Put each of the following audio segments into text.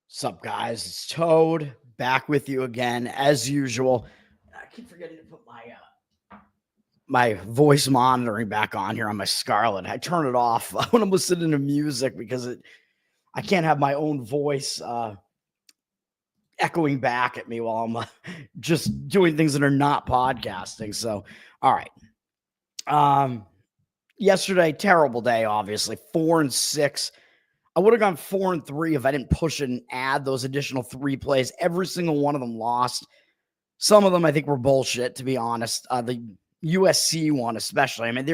What's up, guys? It's Toad back with you again as usual. I keep forgetting to put my voice monitoring back on here on my Scarlett. I turn it off when I'm listening to music because I can't have my own voice echoing back at me while I'm just doing things that are not podcasting. So, all right. Yesterday, terrible day. Obviously, 4-6. I would have gone 4-3 if I didn't push and add those additional 3 plays. Every single one of them lost. Some of them I think were bullshit, to be honest. The USC one, especially. I mean,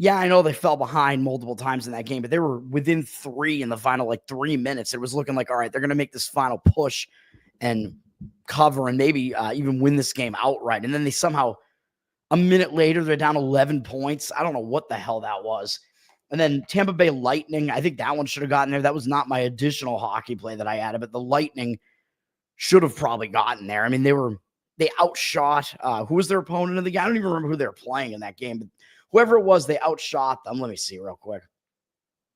I know they fell behind multiple times in that game, but they were within 3 in the final 3 minutes. It was looking like, all right, they're going to make this final push and cover and maybe even win this game outright. And then they somehow, a minute later, they're down 11 points. I don't know what the hell that was. And then Tampa Bay Lightning, I think that one should have gotten there. That was not my additional hockey play that I added, but the Lightning should have probably gotten there. I mean, they outshot, who was their opponent in the game? I don't even remember who they were playing in that game, but whoever it was, they outshot them. Let me see real quick.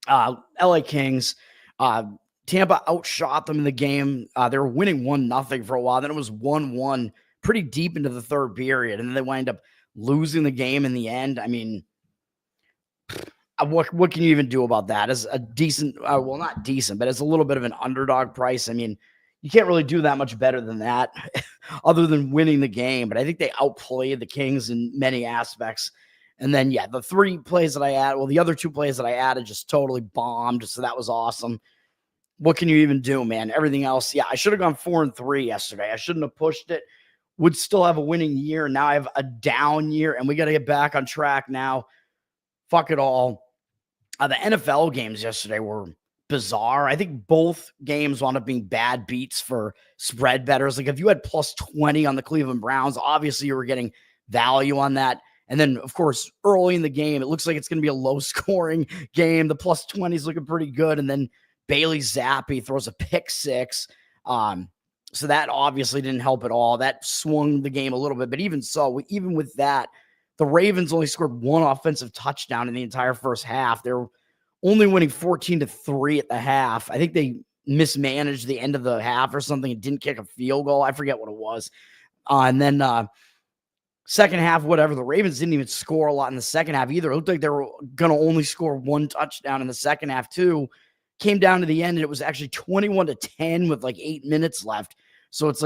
LA Kings, Tampa outshot them in the game. They were winning 1-0 for a while. Then it was 1-1 pretty deep into the third period. And then they wind up losing the game in the end. I mean, what can you even do about that? As a decent, well, not decent, but as a little bit of an underdog price. I mean, you can't really do that much better than that other than winning the game. But I think they outplayed the Kings in many aspects. And then, the 3 plays that I added, well, the other 2 plays that I added just totally bombed. So that was awesome. What can you even do, man? Everything else, I should have gone 4-3 yesterday. I shouldn't have pushed it. Would still have a winning year. Now I have a down year, and we got to get back on track now. Fuck it all. The NFL games yesterday were bizarre. I think both games wound up being bad beats for spread bettors. Like if you had plus 20 on the Cleveland Browns, obviously you were getting value on that. And then, of course, early in the game, it looks like it's going to be a low-scoring game. The plus 20 is looking pretty good. And then Bailey Zappi throws a pick 6. So that obviously didn't help at all. That swung the game a little bit. But even so, even with that, the Ravens only scored 1 offensive touchdown in the entire first half. They're only winning 14-3 at the half. I think they mismanaged the end of the half or something and didn't kick a field goal. I forget what it was. And then second half, whatever, the Ravens didn't even score a lot in the second half either. It looked like they were going to only score 1 touchdown in the second half too. Came down to the end, and it was actually 21-10 with 8 minutes left. So it's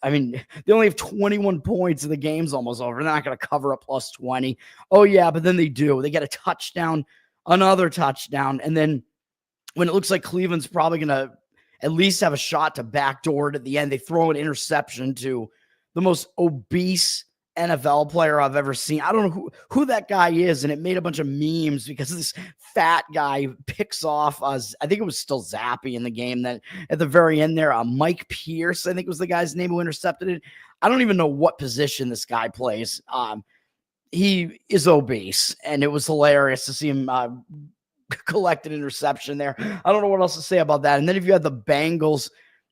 I mean, they only have 21 points and the game's almost over. They're not going to cover a plus 20. Oh, yeah, but then they do. They get a touchdown, another touchdown. And then when it looks like Cleveland's probably going to at least have a shot to backdoor it at the end, they throw an interception to the most obese NFL player I've ever seen. I don't know who that guy is, and it made a bunch of memes because this fat guy picks off I think it was still Zappi in the game. Then at the very end there, Mike Pierce, I think was the guy's name who intercepted it. I don't even know what position this guy plays. He is obese, and it was hilarious to see him collect an interception there. I don't know what else to say about that. And then if you had the Bengals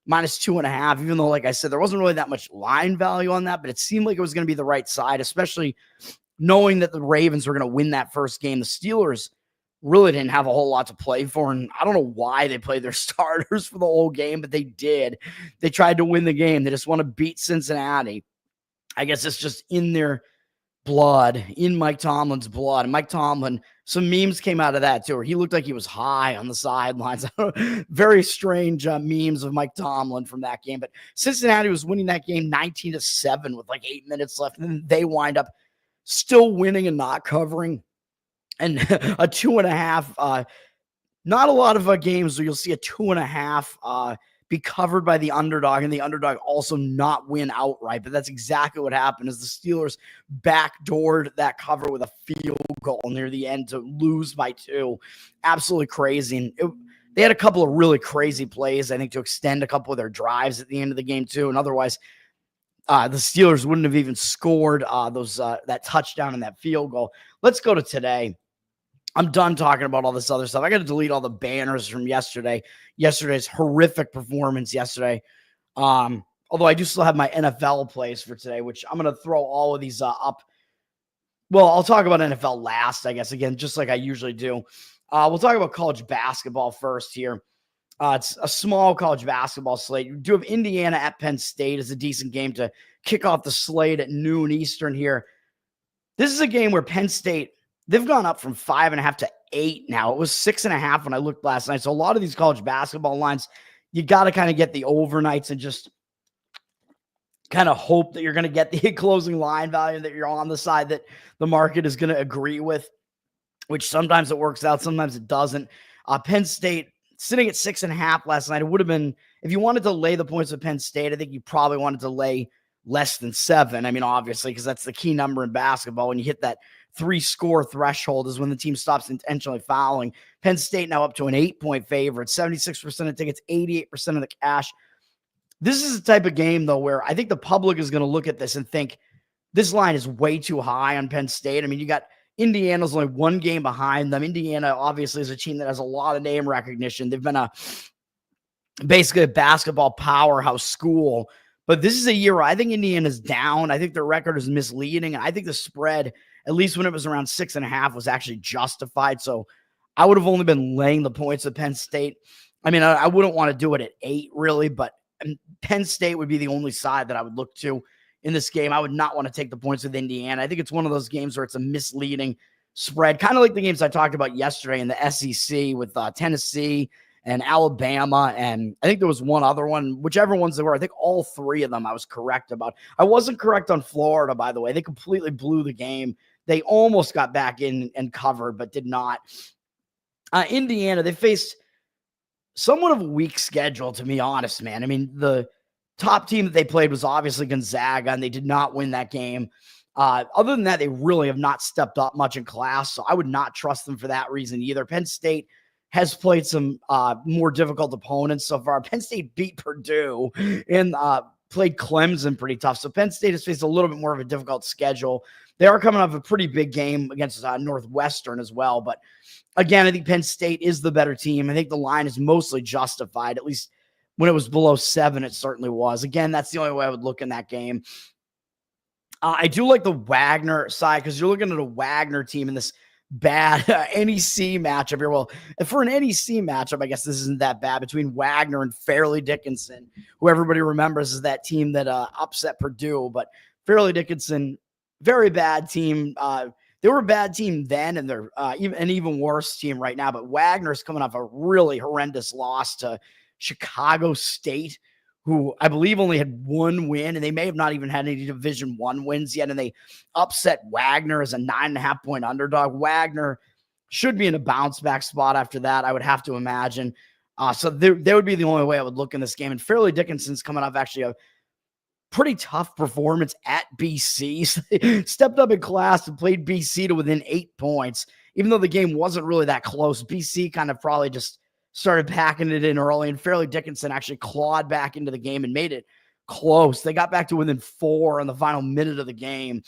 minus 2.5, even though, like I said, there wasn't really that much line value on that, but it seemed like it was going to be the right side, especially knowing that the Ravens were going to win that first game. The Steelers really didn't have a whole lot to play for, and I don't know why they played their starters for the whole game, but they did. They tried to win the game. They just want to beat Cincinnati. I guess it's just in their blood, in Mike Tomlin's blood. And Mike Tomlin, some memes came out of that too, where he looked like he was high on the sidelines. Very strange memes of Mike Tomlin from that game. But Cincinnati was winning that game 19-7 with 8 minutes left. And then they wind up still winning and not covering. And a 2.5, not a lot of games where you'll see a 2.5 be covered by the underdog and the underdog also not win outright. But that's exactly what happened as the Steelers backdoored that cover with a field goal near the end to lose by 2. Absolutely crazy. And they had a couple of really crazy plays, I think, to extend a couple of their drives at the end of the game too. And otherwise, the Steelers wouldn't have even scored that touchdown and that field goal. Let's go to today. I'm done talking about all this other stuff. I got to delete all the banners from yesterday's horrific performance yesterday. Although I do still have my NFL plays for today, which I'm going to throw all of these up. Well, I'll talk about NFL last, I guess, again, just like I usually do. We'll talk about college basketball first here. It's a small college basketball slate. You do have Indiana at Penn State as a decent game to kick off the slate at noon Eastern here. This is a game where Penn State, they've gone up from 5.5 to 8 now. It was 6.5 when I looked last night. So a lot of these college basketball lines, you got to kind of get the overnights and just kind of hope that you're going to get the closing line value, that you're on the side that the market is going to agree with, which sometimes it works out, sometimes it doesn't. Penn State sitting at 6.5 last night. It would have been, if you wanted to lay the points with Penn State, I think you probably wanted to lay less than 7. I mean, obviously, because that's the key number in basketball. When you hit that 3-score threshold is when the team stops intentionally fouling. Penn State now up to an 8-point favorite, 76% of tickets, 88% of the cash. This is the type of game, though, where I think the public is going to look at this and think this line is way too high on Penn State. I mean, you got Indiana's only 1 game behind them. Indiana, obviously, is a team that has a lot of name recognition. They've been basically a basketball powerhouse school. But this is a year where I think Indiana's down. I think their record is misleading. I think the spread, at least when it was around 6.5, was actually justified. So I would have only been laying the points at Penn State. I mean, I wouldn't want to do it at 8, really, but Penn State would be the only side that I would look to in this game. I would not want to take the points with Indiana. I think it's one of those games where it's a misleading spread, kind of like the games I talked about yesterday in the SEC with Tennessee and Alabama, and I think there was one other one, whichever ones they were. I think all 3 of them I was correct about. I wasn't correct on Florida, by the way. They completely blew the game. They almost got back in and covered, but did not. Indiana, they faced somewhat of a weak schedule, to be honest, man. I mean, the top team that they played was obviously Gonzaga, and they did not win that game. Other than that, they really have not stepped up much in class, so I would not trust them for that reason either. Penn State has played some more difficult opponents so far. Penn State beat Purdue and played Clemson pretty tough. So Penn State has faced a little bit more of a difficult schedule. They are coming off a pretty big game against Northwestern as well. But again, I think Penn State is the better team. I think the line is mostly justified, at least when it was below 7, it certainly was. Again, that's the only way I would look in that game. I do like the Wagner side because you're looking at a Wagner team in this bad NEC matchup here. Well, for an NEC matchup, I guess this isn't that bad between Wagner and Fairleigh Dickinson, who everybody remembers is that team that upset Purdue. But Fairleigh Dickinson, very bad team. They were a bad team then, and they're an even worse team right now. But Wagner's coming off a really horrendous loss to Chicago State, who I believe only had 1 win, and they may have not even had any Division I wins yet, and they upset Wagner as a 9.5-point underdog. Wagner should be in a bounce-back spot after that, I would have to imagine. So there would be the only way I would look in this game. And Fairleigh Dickinson's coming off actually a pretty tough performance at BC. So they stepped up in class and played BC to within 8 points, even though the game wasn't really that close. BC kind of probably just started packing it in early, and Fairleigh Dickinson actually clawed back into the game and made it close. They got back to within 4 in the final minute of the game,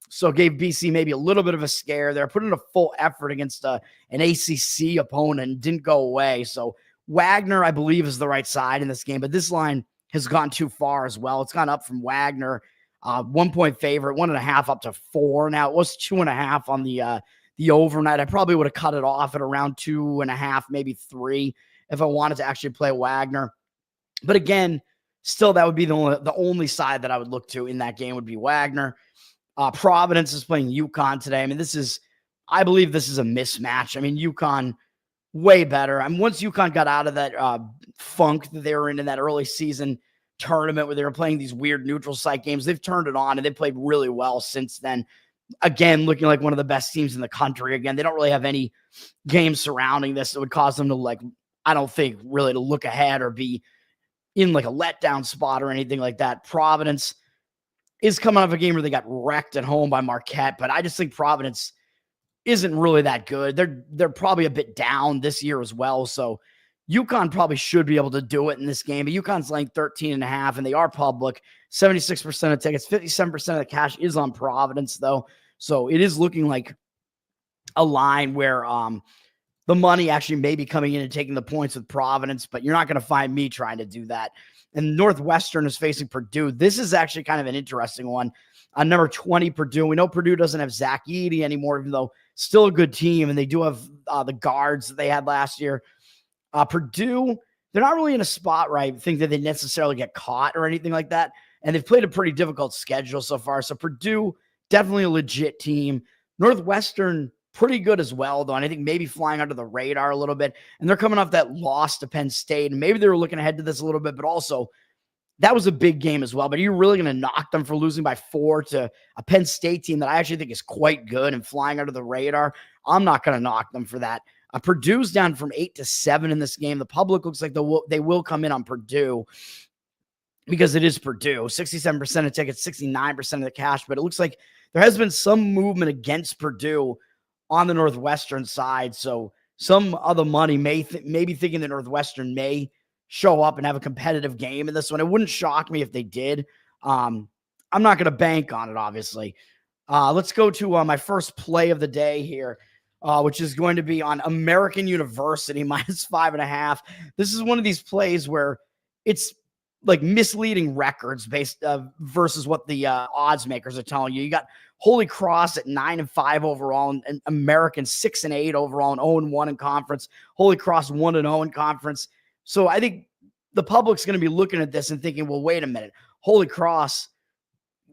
so gave BC maybe a little bit of a scare there. Put in a full effort against an ACC opponent and didn't go away. So Wagner, I believe, is the right side in this game, but this line has gone too far as well. It's gone up from Wagner, 1-point favorite, 1.5 up to 4. Now it was 2.5 on the overnight. I probably would have cut it off at around 2.5, maybe 3 if I wanted to actually play Wagner. But again, still that would be the only side that I would look to in that game would be Wagner. Providence is playing UConn today. I mean, I believe this is a mismatch. I mean, UConn way better. I mean, once UConn got out of that funk that they were in that early season tournament where they were playing these weird neutral site games, they've turned it on and they've played really well since then. Again, looking like one of the best teams in the country. Again, they don't really have any games surrounding this that would cause them to, I don't think, really to look ahead or be in like a letdown spot or anything like that. Providence is coming off a game where they got wrecked at home by Marquette, but I just think Providence isn't really that good. They're probably a bit down this year as well. So UConn probably should be able to do it in this game, but UConn's laying 13.5, and they are public. 76% of tickets, 57% of the cash is on Providence, though. So it is looking like a line where the money actually may be coming in and taking the points with Providence, but you're not going to find me trying to do that. And Northwestern is facing Purdue. This is actually kind of an interesting one. Number 20, Purdue. We know Purdue doesn't have Zach Edey anymore, even though still a good team, and they do have the guards that they had last year. Purdue they're not really in a spot where I think that they necessarily get caught or anything like that. And they've played a pretty difficult schedule so far. So Purdue, definitely a legit team. Northwestern, pretty good as well, though. And I think maybe flying under the radar a little bit. And they're coming off that loss to Penn State. And maybe they were looking ahead to this a little bit, but also that was a big game as well. But are you really going to knock them for losing by 4 to a Penn State team that I actually think is quite good and flying under the radar? I'm not going to knock them for that. Purdue's down from 8-7 in this game. The public looks like they will come in on Purdue because it is Purdue. 67% of tickets, 69% of the cash. But it looks like there has been some movement against Purdue on the Northwestern side. So some other money may be thinking that Northwestern may show up and have a competitive game in this one. It wouldn't shock me if they did. I'm not going to bank on it, obviously. Let's go to my first play of the day here. Which is going to be on American University -5.5. This is one of these plays where it's like misleading records based versus what the odds makers are telling you. You got Holy Cross at 9-5 overall, and American 6-8 overall, and 0-1 in conference. Holy Cross 1-0 in conference. So I think the public's going to be looking at this and thinking, well, wait a minute, Holy Cross,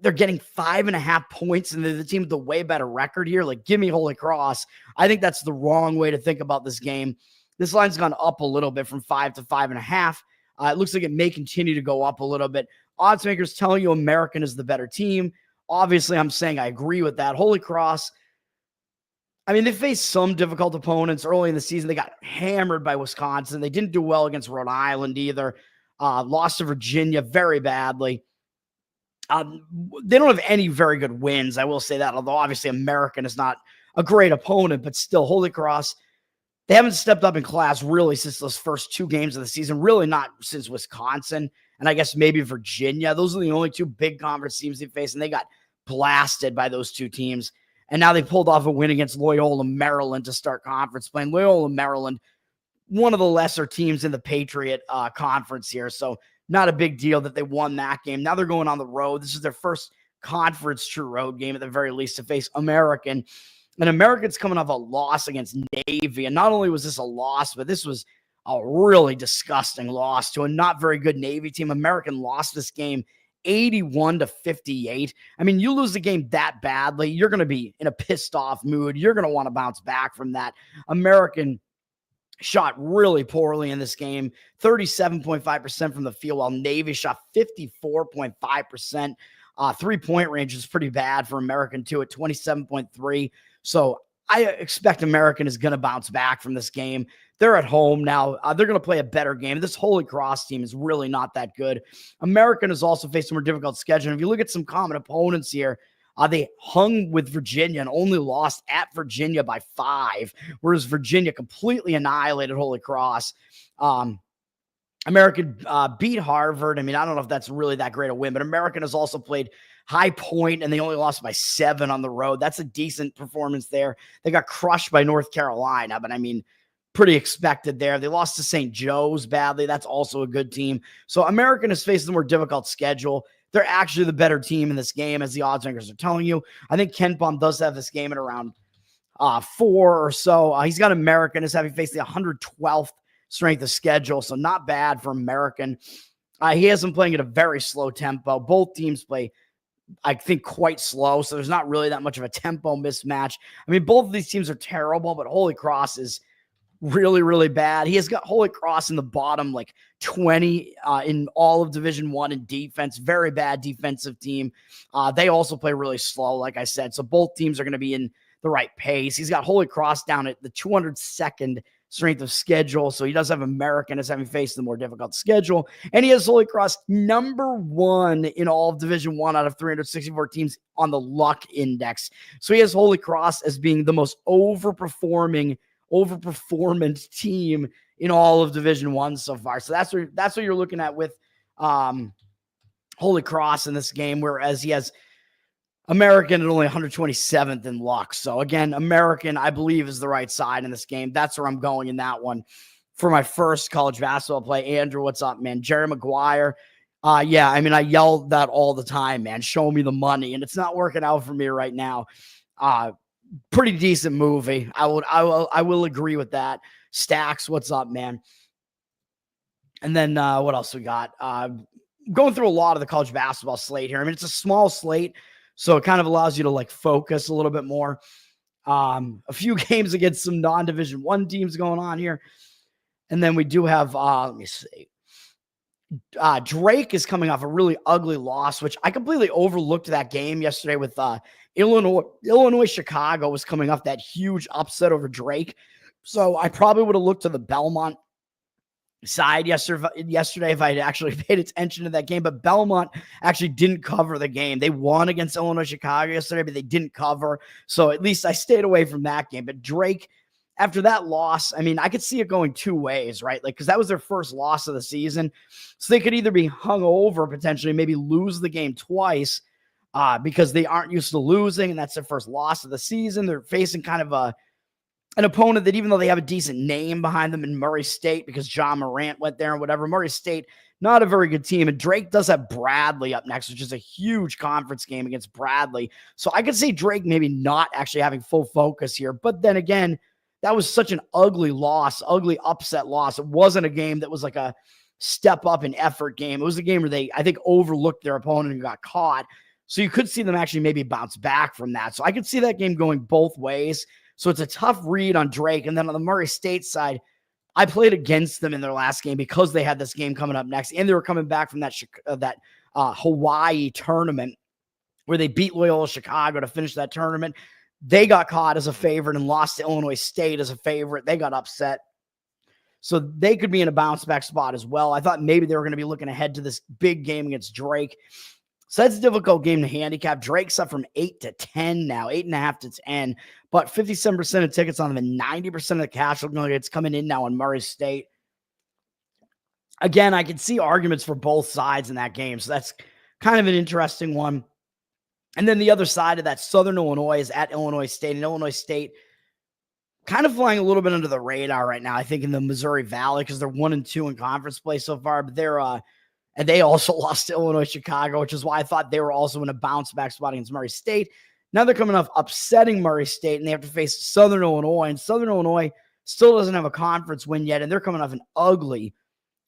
they're getting 5.5 points, and they're the team with the way better record here. Like, give me Holy Cross. I think that's the wrong way to think about this game. This line's gone up a little bit from 5 to 5.5. It looks like it may continue to go up a little bit. Odds makers telling you American is the better team. Obviously, I'm saying I agree with that. Holy Cross, I mean, they faced some difficult opponents early in the season. They got hammered by Wisconsin. They didn't do well against Rhode Island either. Lost to Virginia very badly. They don't have any very good wins, I will say that, although obviously American is not a great opponent, but still, Holy Cross, they haven't stepped up in class really since those first 2 games of the season, really not since Wisconsin, and I guess maybe Virginia. Those are the only 2 big conference teams they faced, and they got blasted by those 2 teams. And now they pulled off a win against Loyola Maryland to start conference play. Loyola Maryland, one of the lesser teams in the Patriot conference here, so not a big deal that they won that game. Now they're going on the road. This is their first conference true road game at the very least to face American. And American's coming off a loss against Navy. And not only was this a loss, but this was a really disgusting loss to a not very good Navy team. American lost this game 81-58. I mean, you lose the game that badly, you're going to be in a pissed off mood. You're going to want to bounce back from that. American shot really poorly in this game, 37.5% from the field, while Navy shot 54.5%. 3-point range is pretty bad for American too at 27.3. So I expect American is going to bounce back from this game. They're at home now. They're going to play a better game. This Holy Cross team is really not that good. American has also faced a more difficult schedule. And if you look at some common opponents here, they hung with Virginia and only lost at Virginia by 5, whereas Virginia completely annihilated Holy Cross. American beat Harvard. I mean, I don't know if that's really that great a win, but American has also played High Point, and they only lost by 7 on the road. That's a decent performance there. They got crushed by North Carolina, but I mean, pretty expected there. They lost to St. Joe's badly. That's also a good team. So American has faced a more difficult schedule. They're actually the better team in this game, as the odds makers are telling you. I think Ken Palm does have this game at around 4 or so. He's got American as having faced the 112th strength of schedule, so not bad for American. He has them playing at a very slow tempo. Both teams play, I think, quite slow, so there's not really that much of a tempo mismatch. I mean, both of these teams are terrible, but Holy Cross is really, really bad. He has got Holy Cross in the bottom, like 20 in all of Division I in defense. Very bad defensive team. They also play really slow, like I said. So both teams are going to be in the right pace. He's got Holy Cross down at the 202nd strength of schedule. So he does have American as having faced the more difficult schedule. And he has Holy Cross number 1 in all of Division I out of 364 teams on the luck index. So he has Holy Cross as being the most overperformant team in all of Division I so far. So that's what you're looking at with Holy Cross in this game, whereas he has American at only 127th in luck. So again, American, I believe, is the right side in this game. That's where I'm going in that one for my first college basketball play. Andrew, what's up, man? Jerry Maguire. Yeah, I mean, I yell that all the time, man. Show me the money. And it's not working out for me right now. Pretty decent movie. I will agree with that. Stacks, what's up, man? And then what else we got? Going through a lot of the college basketball slate here. I mean, it's a small slate, so it kind of allows you to like focus a little bit more. A few games against some non-Division I teams going on here. And then we do have, let me see. Drake is coming off a really ugly loss, which I completely overlooked that game yesterday with Illinois. Chicago was coming off that huge upset over Drake. So I probably would have looked to the Belmont side yesterday if I had actually paid attention to that game. But Belmont actually didn't cover the game. They won against Illinois Chicago yesterday, but they didn't cover. So at least I stayed away from that game. But Drake, after that loss, I mean, I could see it going two ways, right? Like, because that was their first loss of the season. So they could either be hung over potentially, maybe lose the game twice because they aren't used to losing, and that's their first loss of the season. They're facing kind of an opponent that, even though they have a decent name behind them in Murray State because John Morant went there and whatever, Murray State, not a very good team. And Drake does have Bradley up next, which is a huge conference game against Bradley. So I could see Drake maybe not actually having full focus here. But then again, that was such an ugly loss, ugly upset loss. It wasn't a game that was like a step up in effort game. It was a game where they, I think, overlooked their opponent and got caught. So you could see them actually maybe bounce back from that. So I could see that game going both ways. So it's a tough read on Drake. And then on the Murray State side, I played against them in their last game because they had this game coming up next. And they were coming back from that Hawaii tournament where they beat Loyola Chicago to finish that tournament. They got caught as a favorite and lost to Illinois State as a favorite. They got upset. So they could be in a bounce back spot as well. I thought maybe they were going to be looking ahead to this big game against Drake. So that's a difficult game to handicap. Drake's up from 8 to 10 now, 8.5 to 10, but 57% of tickets on them and 90% of the cash it's coming in now on Murray State. Again, I can see arguments for both sides in that game. So that's kind of an interesting one. And then the other side of that, Southern Illinois is at Illinois State, and Illinois State kind of flying a little bit under the radar right now, I think, in the Missouri Valley because they're 1-2 in conference play so far, but and they also lost to Illinois Chicago, which is why I thought they were also in a bounce back spot against Murray State. Now they're coming off upsetting Murray State, and they have to face Southern Illinois, and Southern Illinois still doesn't have a conference win yet, and they're coming off an ugly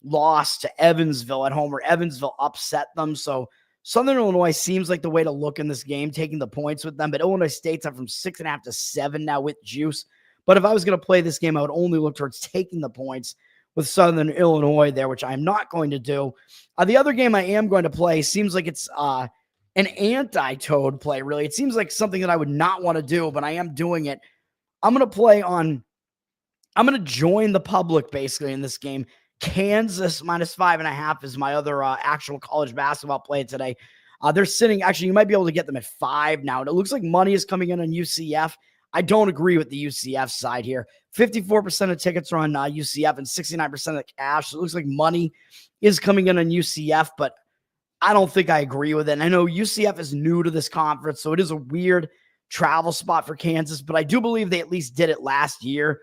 loss to Evansville at home, where Evansville upset them. So Southern Illinois seems like the way to look in this game, taking the points with them, but Illinois State's up from 6.5 to 7 now with juice. But if I was going to play this game, I would only look towards taking the points with Southern Illinois there, which I'm not going to do. The other game I am going to play seems like it's an anti-toad play, really. It seems like something that I would not want to do, but I am doing it. I'm going to join the public, basically, in this game. Kansas minus 5.5 is my other actual college basketball play today. They're sitting, actually, you might be able to get them at 5 now. And it looks like money is coming in on UCF. I don't agree with the UCF side here. 54% of tickets are on UCF and 69% of the cash. So it looks like money is coming in on UCF, but I don't think I agree with it. And I know UCF is new to this conference, so it is a weird travel spot for Kansas, but I do believe they at least did it last year.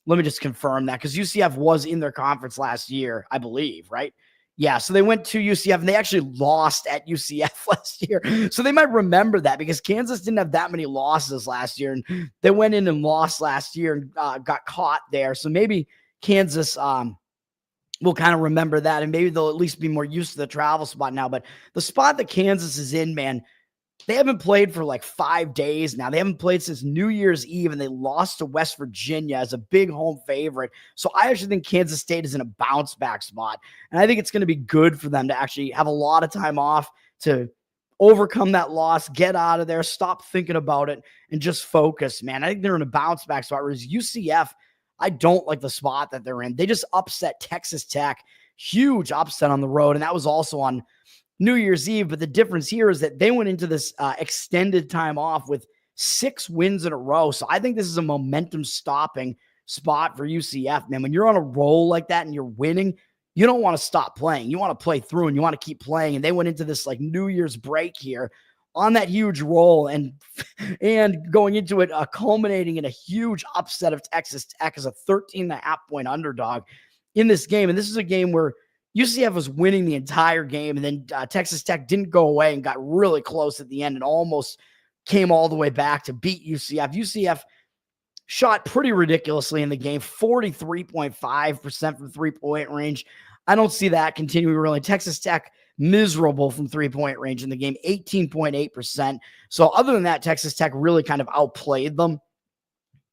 Let me just confirm that, because UCF was in their conference last year, I believe, right? Yeah, so they went to UCF, and they actually lost at UCF last year. So they might remember that, because Kansas didn't have that many losses last year, and they went in and lost last year and got caught there. So maybe Kansas will kind of remember that, and maybe they'll at least be more used to the travel spot now. But the spot that Kansas is in, man, they haven't played for like 5 days now. They haven't played since New Year's Eve, and they lost to West Virginia as a big home favorite. So I actually think Kansas State is in a bounce back spot. And I think it's going to be good for them to actually have a lot of time off to overcome that loss, get out of there, stop thinking about it, and just focus, man. I think they're in a bounce back spot, whereas UCF, I don't like the spot that they're in. They just upset Texas Tech, huge upset on the road, and that was also on New Year's Eve. But the difference here is that they went into this extended time off with 6 wins in a row. So I think this is a momentum stopping spot for UCF, man. When you're on a roll like that and you're winning, you don't want to stop playing. You want to play through and you want to keep playing. And they went into this like New Year's break here on that huge roll and going into it, culminating in a huge upset of Texas Tech as a 13.5-point underdog in this game. And this is a game where UCF was winning the entire game, and then Texas Tech didn't go away and got really close at the end and almost came all the way back to beat UCF. UCF shot pretty ridiculously in the game, 43.5% from three-point range. I don't see that continuing really. Texas Tech, miserable from three-point range in the game, 18.8%. So other than that, Texas Tech really kind of outplayed them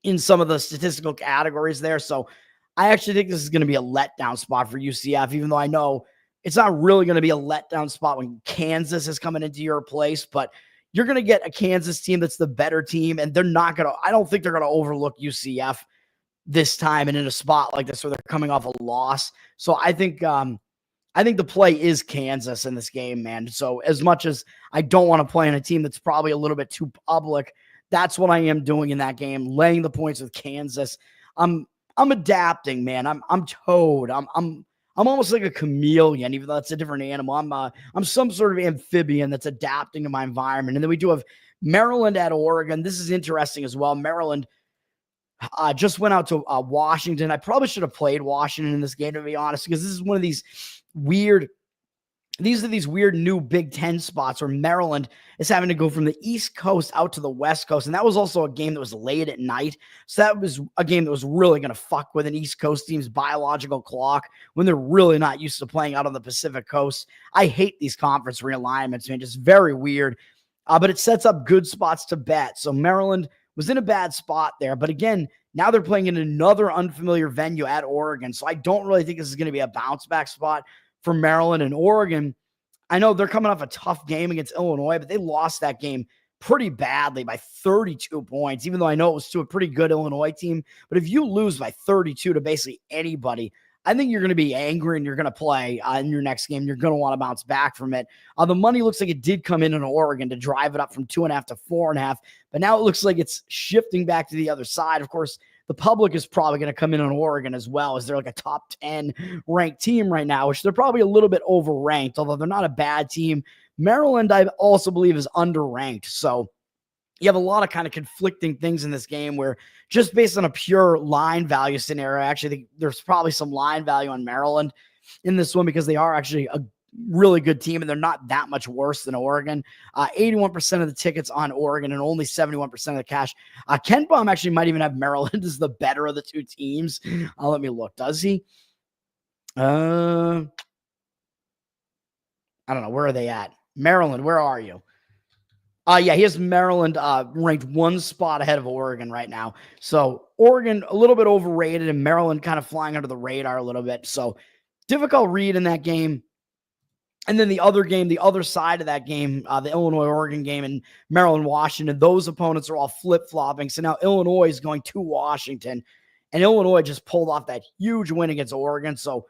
in some of the statistical categories there. So I actually think this is going to be a letdown spot for UCF, even though I know it's not really going to be a letdown spot when Kansas is coming into your place, but you're going to get a Kansas team that's the better team, and they're not going to, I don't think they're going to overlook UCF this time and in a spot like this where they're coming off a loss. So I think the play is Kansas in this game, man. So as much as I don't want to play in a team that's probably a little bit too public, that's what I am doing in that game, laying the points with Kansas. I'm adapting, man. I'm Toad. I'm almost like a chameleon, even though that's a different animal. I'm some sort of amphibian that's adapting to my environment. And then we do have Maryland at Oregon. This is interesting as well. Maryland just went out to Washington. I probably should have played Washington in this game, to be honest, because this is one of these weird new Big Ten spots where Maryland is having to go from the East Coast out to the West Coast. And that was also a game that was late at night. So that was a game that was really going to fuck with an East Coast team's biological clock when they're really not used to playing out on the Pacific Coast. I hate these conference realignments, man. Just very weird. But it sets up good spots to bet. So Maryland was in a bad spot there. But again, now they're playing in another unfamiliar venue at Oregon. So I don't really think this is going to be a bounce back spot for Maryland. And Oregon, I know they're coming off a tough game against Illinois, but they lost that game pretty badly by 32 points, even though I know it was to a pretty good Illinois team. But if you lose by 32 to basically anybody, I think you're going to be angry and you're going to play in your next game. You're going to want to bounce back from it. The money looks like it did come in Oregon to drive it up from 2.5 to 4.5, but now it looks like it's shifting back to the other side. Of course, the public is probably going to come in on Oregon as well, as they're like a top 10 ranked team right now, which they're probably a little bit overranked, although they're not a bad team. Maryland, I also believe, is underranked. So you have a lot of kind of conflicting things in this game where just based on a pure line value scenario, I actually think there's probably some line value on Maryland in this one because they are actually a really good team and they're not that much worse than Oregon. 81% of the tickets on Oregon and only 71% of the cash. Ken Baum actually might even have Maryland as the better of the two teams. Let me look. Does he? I don't know. Where are they at? Maryland, where are you? Yeah, he has Maryland ranked one spot ahead of Oregon right now. So Oregon a little bit overrated and Maryland kind of flying under the radar a little bit. So difficult read in that game. And then the other game, the other side of that game, the Illinois-Oregon game and Maryland-Washington, those opponents are all flip-flopping. So now Illinois is going to Washington, and Illinois just pulled off that huge win against Oregon. So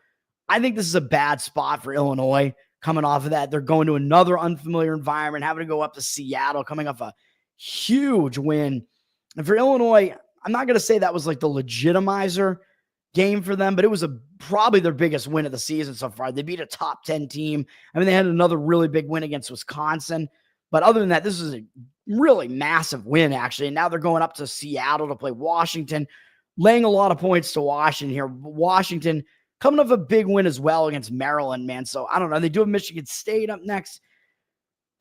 I think this is a bad spot for Illinois coming off of that. They're going to another unfamiliar environment, having to go up to Seattle, coming off a huge win. And for Illinois, I'm not going to say that was like the legitimizer game for them, but it was probably their biggest win of the season so far. They beat a top 10 team. I mean, they had another really big win against Wisconsin. But other than that, this is a really massive win, actually. And now they're going up to Seattle to play Washington, laying a lot of points to Washington here. Washington coming off a big win as well against Maryland, man. So I don't know. They do have Michigan State up next.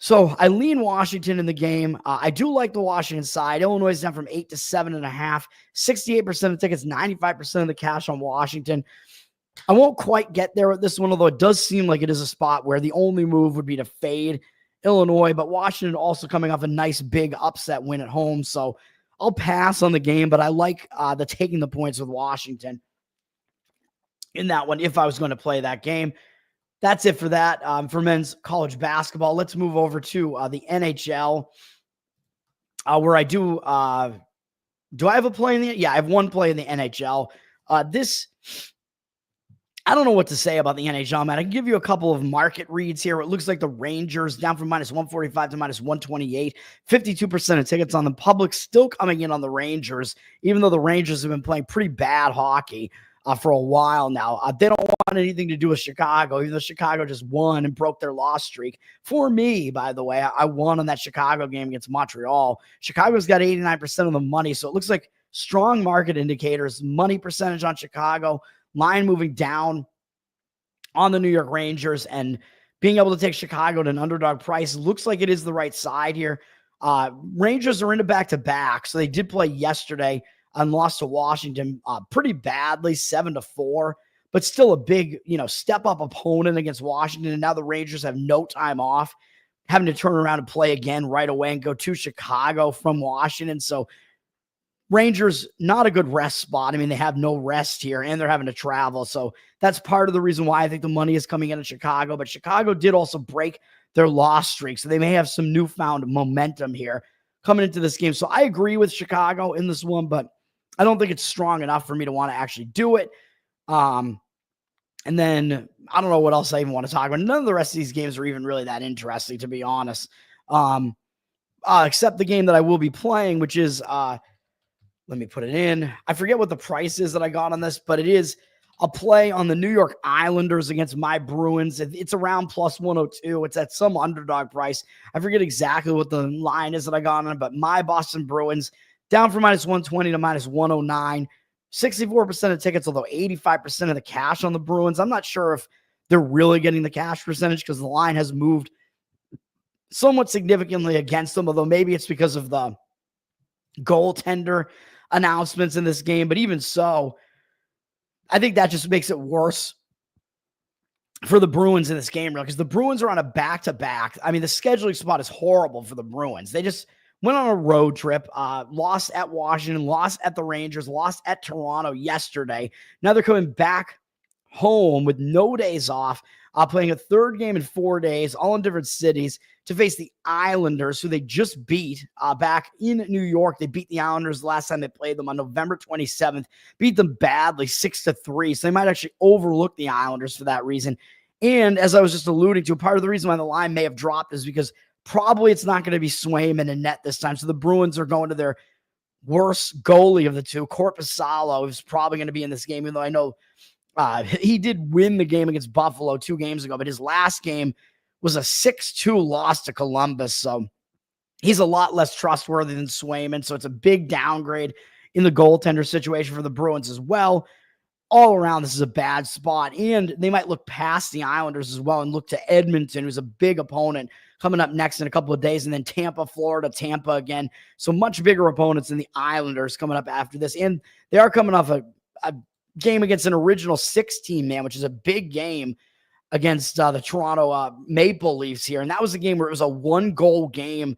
So I lean Washington in the game. I do like the Washington side. Illinois is down from 8 to 7.5. 68% of the tickets, 95% of the cash on Washington. I won't quite get there with this one, although it does seem like it is a spot where the only move would be to fade Illinois. But Washington also coming off a nice big upset win at home. So I'll pass on the game, but I like the taking the points with Washington in that one if I was going to play that game. That's it for that. For men's college basketball, let's move over to the NHL, where I do I have a play in the? Yeah, I have one play in the NHL. I don't know what to say about the NHL, man. I can give you a couple of market reads here. It looks like the Rangers down from minus 145 to minus 128. 52% of tickets on the public still coming in on the Rangers, even though the Rangers have been playing pretty bad hockey for a while now. They don't want anything to do with Chicago, even though Chicago just won and broke their loss streak. For me, by the way, I won on that Chicago game against Montreal. Chicago's got 89% of the money, so it looks like strong market indicators, money percentage on Chicago, line moving down on the New York Rangers, and being able to take Chicago at an underdog price looks like it is the right side here. Rangers are into back-to-back, so they did play yesterday and lost to Washington pretty badly, 7-4, but still a big, step up opponent against Washington. And now the Rangers have no time off, having to turn around and play again right away and go to Chicago from Washington. So Rangers, not a good rest spot. I mean, they have no rest here and they're having to travel. So that's part of the reason why I think the money is coming in Chicago. But Chicago did also break their loss streak. So they may have some newfound momentum here coming into this game. So I agree with Chicago in this one, but I don't think it's strong enough for me to want to actually do it. And then I don't know what else I even want to talk about. None of the rest of these games are even really that interesting, to be honest. Except the game that I will be playing, which is, let me put it in. I forget what the price is that I got on this, but it is a play on the New York Islanders against my Bruins. It's around plus 102. It's at some underdog price. I forget exactly what the line is that I got on it, but my Boston Bruins down from minus 120 to minus 109. 64% of tickets, although 85% of the cash on the Bruins. I'm not sure if they're really getting the cash percentage because the line has moved somewhat significantly against them, although maybe it's because of the goaltender announcements in this game. But even so, I think that just makes it worse for the Bruins in this game, because the Bruins are on a back-to-back. I mean, the scheduling spot is horrible for the Bruins. They just went on a road trip, lost at Washington, lost at the Rangers, lost at Toronto yesterday. Now they're coming back home with no days off, playing a third game in 4 days, all in different cities, to face the Islanders, who they just beat back in New York. They beat the Islanders last time they played them on November 27th, beat them badly 6-3. So they might actually overlook the Islanders for that reason. And as I was just alluding to, part of the reason why the line may have dropped is because probably it's not going to be Swayman in net this time. So the Bruins are going to their worst goalie of the two, Korpisalo, is probably going to be in this game, even though I know he did win the game against Buffalo 2 games ago, but his last game was a 6-2 loss to Columbus. So he's a lot less trustworthy than Swayman. So it's a big downgrade in the goaltender situation for the Bruins as well. All around, this is a bad spot. And they might look past the Islanders as well and look to Edmonton, who's a big opponent, coming up next in a couple of days. And then Tampa, Florida, Tampa again. So much bigger opponents than the Islanders coming up after this. And they are coming off a game against an original 6 team, man, which is a big game against the Toronto Maple Leafs here. And that was a game where it was a 1-goal game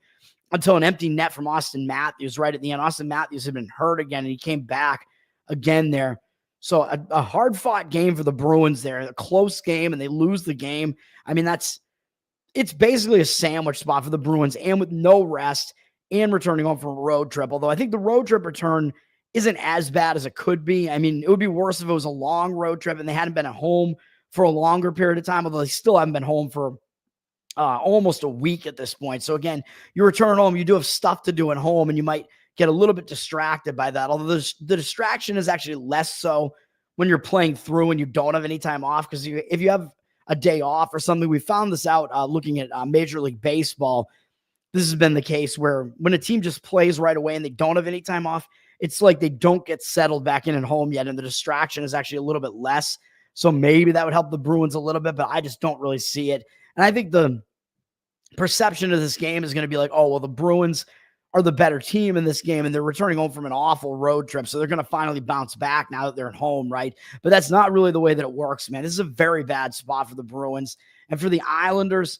until an empty net from Austin Matthews right at the end. Austin Matthews had been hurt again, and he came back again there. So a hard-fought game for the Bruins there, a close game, and they lose the game. I mean, it's basically a sandwich spot for the Bruins, and with no rest and returning home from a road trip. Although I think the road trip return isn't as bad as it could be. I mean, it would be worse if it was a long road trip and they hadn't been at home for a longer period of time, although they still haven't been home for almost a week at this point. So again, you return home, you do have stuff to do at home, and you might get a little bit distracted by that. Although the distraction is actually less so when you're playing through and you don't have any time off, because if you have a day off or something, we found this out looking at Major League Baseball. This has been the case where when a team just plays right away and they don't have any time off, it's like they don't get settled back in at home yet, and the distraction is actually a little bit less. So maybe that would help the Bruins a little bit, but I just don't really see it. And I think the perception of this game is going to be like, oh, well, the Bruins are the better team in this game, and they're returning home from an awful road trip, so they're going to finally bounce back now that they're at home, right? But that's not really the way that it works, man. This is a very bad spot for the Bruins. And for the Islanders,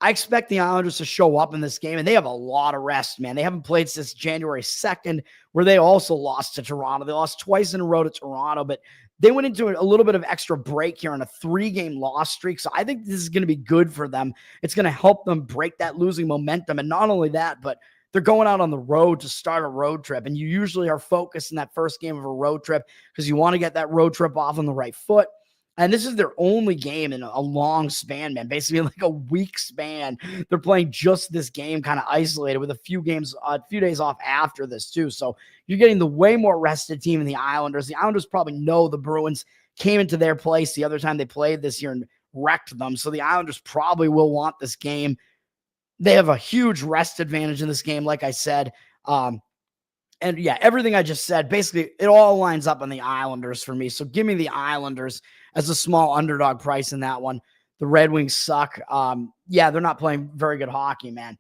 I expect the Islanders to show up in this game, and they have a lot of rest, man. They haven't played since January 2nd, where they also lost to Toronto. They lost twice in a row to Toronto, but they went into a little bit of extra break here on a 3-game loss streak. So I think this is going to be good for them. It's going to help them break that losing momentum. And not only that, but they're going out on the road to start a road trip. And you usually are focused in that first game of a road trip because you want to get that road trip off on the right foot. And this is their only game in a long span, man, basically like a week span. They're playing just this game kind of isolated with a few days off after this too. So you're getting the way more rested team in the Islanders. The Islanders probably know the Bruins came into their place the other time they played this year and wrecked them. So the Islanders probably will want this game. They have a huge rest advantage in this game, like I said. And yeah, everything I just said, basically it all lines up on the Islanders for me. So give me the Islanders as a small underdog price in that one. The Red Wings suck. Yeah, they're not playing very good hockey, man.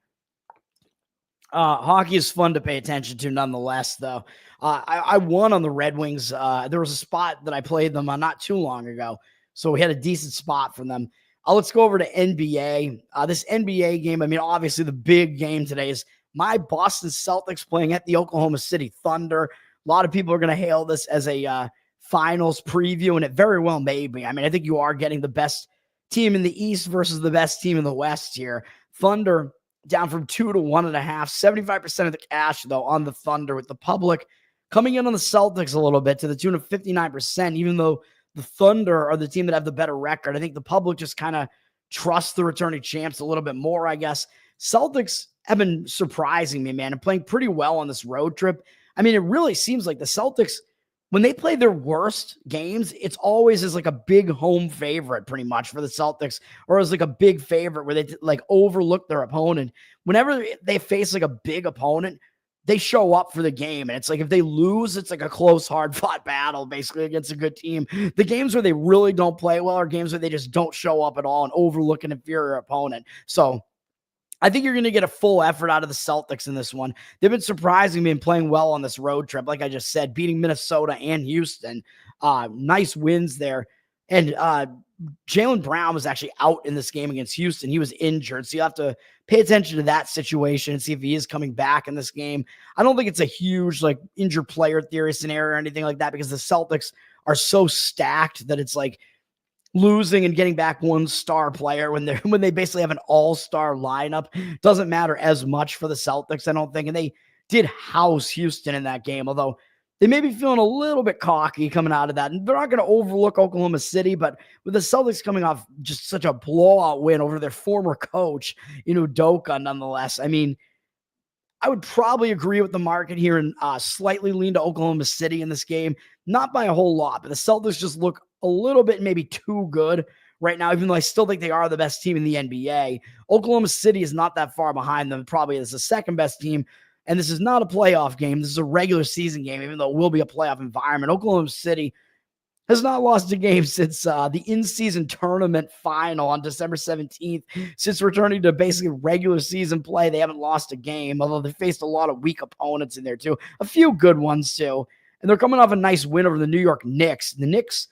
Hockey is fun to pay attention to nonetheless, though. I won on the Red Wings. There was a spot that I played them on not too long ago, so we had a decent spot from them. Let's go over to NBA. This NBA game, I mean, obviously the big game today is my Boston Celtics playing at the Oklahoma City Thunder. A lot of people are going to hail this as a finals preview, and it very well may be. I mean, I think you are getting the best team in the East versus the best team in the West here. Thunder down from 2 to 1.5. 75% of the cash, though, on the Thunder, with the public coming in on the Celtics a little bit to the tune of 59%, even though the Thunder are the team that have the better record. I think the public just kind of trusts the returning champs a little bit more, I guess. Celtics have been surprising me, man, and playing pretty well on this road trip. I mean, it really seems like the Celtics, when they play their worst games, it's always as like a big home favorite pretty much for the Celtics, or as like a big favorite where they like overlook their opponent. Whenever they face like a big opponent, they show up for the game. And it's like, if they lose, it's like a close, hard fought battle basically against a good team. The games where they really don't play well are games where they just don't show up at all and overlook an inferior opponent. So I think you're going to get a full effort out of the Celtics in this one. They've been surprising me and playing well on this road trip. Like I just said, beating Minnesota and Houston. Nice wins there. And Jaylen Brown was actually out in this game against Houston. He was injured. So you have to pay attention to that situation and see if he is coming back in this game. I don't think it's a huge like injured player theory scenario or anything like that, because the Celtics are so stacked that it's like losing and getting back one star player when they basically have an all-star lineup doesn't matter as much for the Celtics, I don't think. And they did house Houston in that game, although they may be feeling a little bit cocky coming out of that. And they're not going to overlook Oklahoma City, but with the Celtics coming off just such a blowout win over their former coach, Udoka, nonetheless, I mean, I would probably agree with the market here and slightly lean to Oklahoma City in this game. Not by a whole lot, but the Celtics just look a little bit maybe too good right now, even though I still think they are the best team in the NBA. Oklahoma City is not that far behind them. Probably is the second best team. And this is not a playoff game. This is a regular season game, even though it will be a playoff environment. Oklahoma City has not lost a game since the in-season tournament final on December 17th. Since returning to basically regular season play, they haven't lost a game, although they faced a lot of weak opponents in there too. A few good ones too. And they're coming off a nice win over the New York Knicks. The Knicks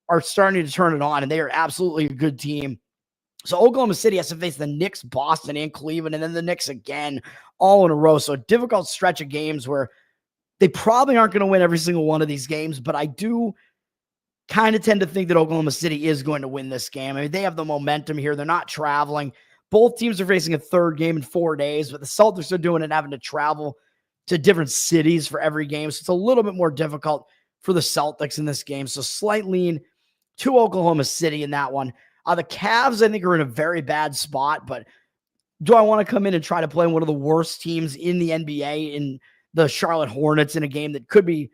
are starting to turn it on, and they are absolutely a good team. So Oklahoma City has to face the Knicks, Boston, and Cleveland, and then the Knicks again, all in a row. So a difficult stretch of games where they probably aren't going to win every single one of these games, but I do kind of tend to think that Oklahoma City is going to win this game. I mean, they have the momentum here. They're not traveling. Both teams are facing a third game in 4 days, but the Celtics are doing it having to travel to different cities for every game. So it's a little bit more difficult for the Celtics in this game. So slight lean to Oklahoma City in that one. The Cavs, I think, are in a very bad spot, but do I want to come in and try to play one of the worst teams in the NBA in the Charlotte Hornets in a game that could be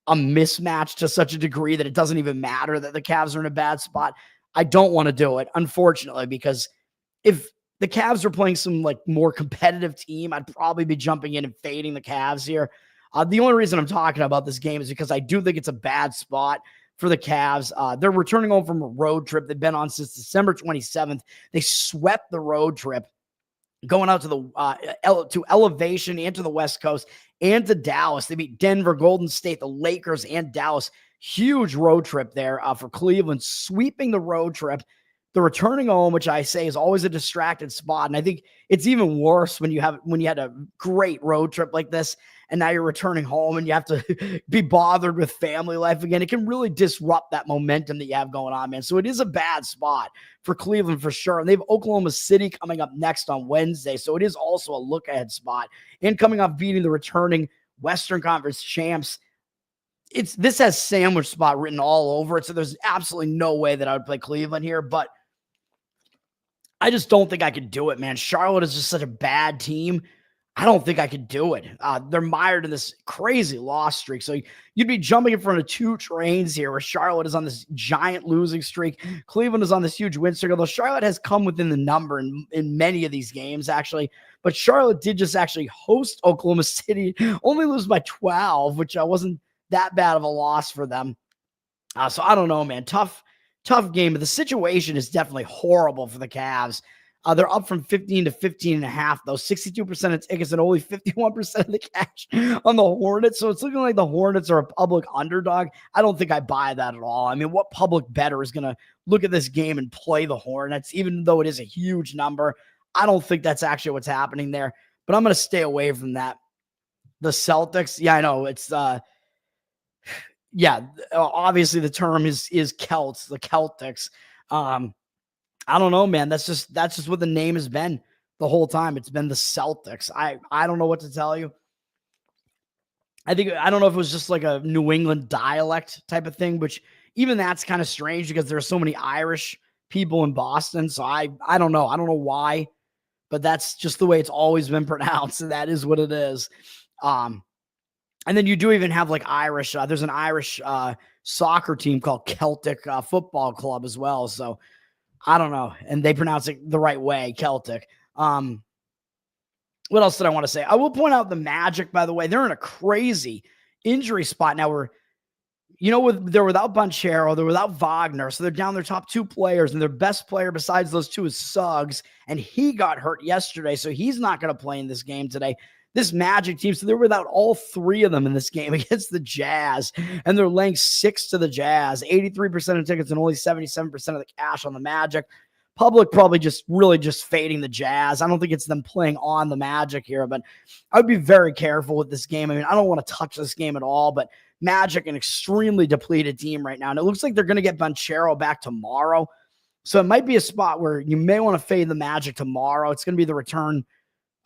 a mismatch to such a degree that it doesn't even matter that the Cavs are in a bad spot? I don't want to do it, unfortunately, because if the Cavs are playing some like more competitive team, I'd probably be jumping in and fading the Cavs here. The only reason I'm talking about this game is because I do think it's a bad spot for the Cavs. They're returning home from a road trip they've been on since December 27th. They swept the road trip, going out to the to Elevation and to the West Coast and to Dallas. They beat Denver, Golden State, the Lakers, and Dallas. Huge road trip there for Cleveland, sweeping the road trip. The returning home, which I say is always a distracted spot. And I think it's even worse when you had a great road trip like this, and now you're returning home and you have to be bothered with family life again. It can really disrupt that momentum that you have going on, man. So it is a bad spot for Cleveland for sure. And they have Oklahoma City coming up next on Wednesday. So it is also a look ahead spot. And coming off beating the returning Western Conference champs, this has sandwich spot written all over it. So there's absolutely no way that I would play Cleveland here, but I just don't think I could do it, man. Charlotte is just such a bad team. I don't think I could do it. They're mired in this crazy loss streak. So you'd be jumping in front of two trains here, where Charlotte is on this giant losing streak. Cleveland is on this huge win streak, although Charlotte has come within the number in many of these games, actually. But Charlotte did just actually host Oklahoma City, only lose by 12, which wasn't that bad of a loss for them. So I don't know, man. Tough game, but the situation is definitely horrible for the Cavs. They're up from 15 to 15 and a half, though. 62% of tickets and only 51% of the cash on the Hornets. So it's looking like the Hornets are a public underdog. I don't think I buy that at all. I mean, what public bettor is going to look at this game and play the Hornets, even though it is a huge number? I don't think that's actually what's happening there, but I'm going to stay away from that. The Celtics, yeah, I know it's obviously the term is Celts, the Celtics. I don't know, man. That's just what the name has been the whole time. It's been the Celtics. I don't know what to tell you. I don't know if it was just like a New England dialect type of thing, which even that's kind of strange because there are so many Irish people in Boston. So I don't know. I don't know why, but that's just the way it's always been pronounced. And that is what it is. And then you do even have like Irish. There's an Irish soccer team called Celtic Football Club as well. So I don't know. And they pronounce it the right way, Celtic. What else did I want to say? I will point out the Magic, by the way. They're in a crazy injury spot now where, they're without Banchero, they're without Wagner, so they're down their top two players, and their best player besides those two is Suggs, and he got hurt yesterday, so he's not going to play in this game today. This Magic team, so they're without all three of them in this game against the Jazz, and they're laying 6 to the Jazz, 83% of tickets and only 77% of the cash on the Magic. Public probably just fading the Jazz. I don't think it's them playing on the Magic here, but I would be very careful with this game. I mean, I don't want to touch this game at all, but Magic, an extremely depleted team right now, and it looks like they're going to get Banchero back tomorrow, so it might be a spot where you may want to fade the Magic tomorrow. It's going to be the return.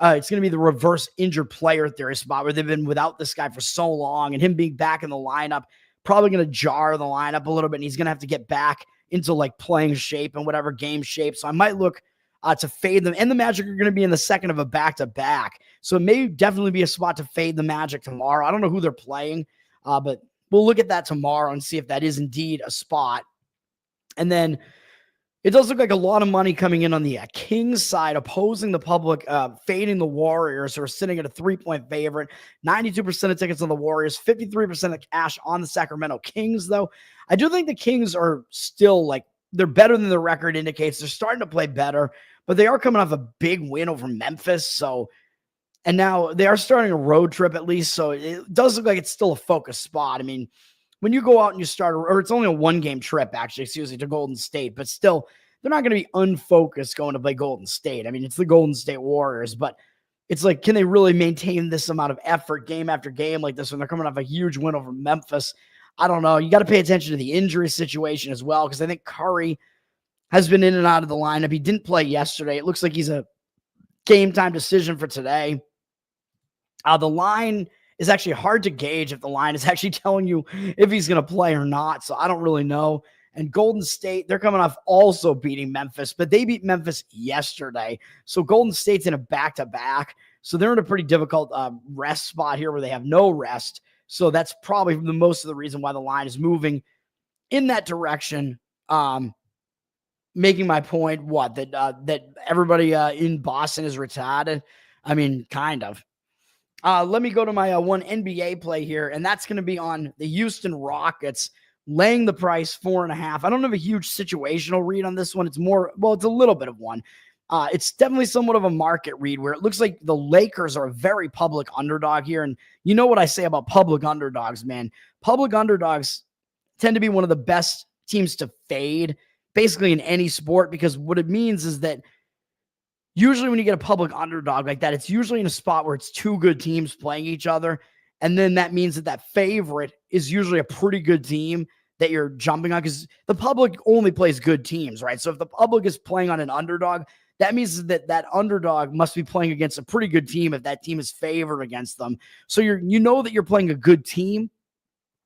It's going to be the reverse injured player theory spot where they've been without this guy for so long, and him being back in the lineup probably going to jar the lineup a little bit, and he's going to have to get back into like playing shape and whatever game shape. So I might look to fade them, and the Magic are going to be in the second of a back-to-back. So it may definitely be a spot to fade the Magic tomorrow. I don't know who they're playing, but we'll look at that tomorrow and see if that is indeed a spot. And then it does look like a lot of money coming in on the Kings side, opposing the public, fading the Warriors, who are sitting at a 3-point favorite. 92% of tickets on the Warriors, 53% of cash on the Sacramento Kings, though. I do think the Kings are still, they're better than the record indicates. They're starting to play better, but they are coming off a big win over Memphis. And now they are starting a road trip at least, so it does look like it's still a focus spot. I mean, when you go out and you start, or it's only a one-game trip, actually, to Golden State, but still, they're not going to be unfocused going to play Golden State. I mean, it's the Golden State Warriors, but it's like, can they really maintain this amount of effort game after game like this when they're coming off a huge win over Memphis? I don't know. You got to pay attention to the injury situation as well, because I think Curry has been in and out of the lineup. He didn't play yesterday. It looks like he's a game-time decision for today. The line is actually hard to gauge if the line is actually telling you if he's going to play or not, so I don't really know. And Golden State, they're coming off also beating Memphis, but they beat Memphis yesterday. So Golden State's in a back-to-back. So they're in a pretty difficult rest spot here where they have no rest. So that's probably the most of the reason why the line is moving in that direction. Making my point, that everybody in Boston is retarded? I mean, kind of. Let me go to my one NBA play here, and that's going to be on the Houston Rockets, laying the price 4.5. I don't have a huge situational read on this one. It's a little bit of one. It's definitely somewhat of a market read where it looks like the Lakers are a very public underdog here. And you know what I say about public underdogs, man. Public underdogs tend to be one of the best teams to fade, basically in any sport, because what it means is that usually when you get a public underdog like that, it's usually in a spot where it's two good teams playing each other. And then that means that favorite is usually a pretty good team that you're jumping on, because the public only plays good teams, right? So if the public is playing on an underdog, that means that underdog must be playing against a pretty good team if that team is favored against them. So you know that you're playing a good team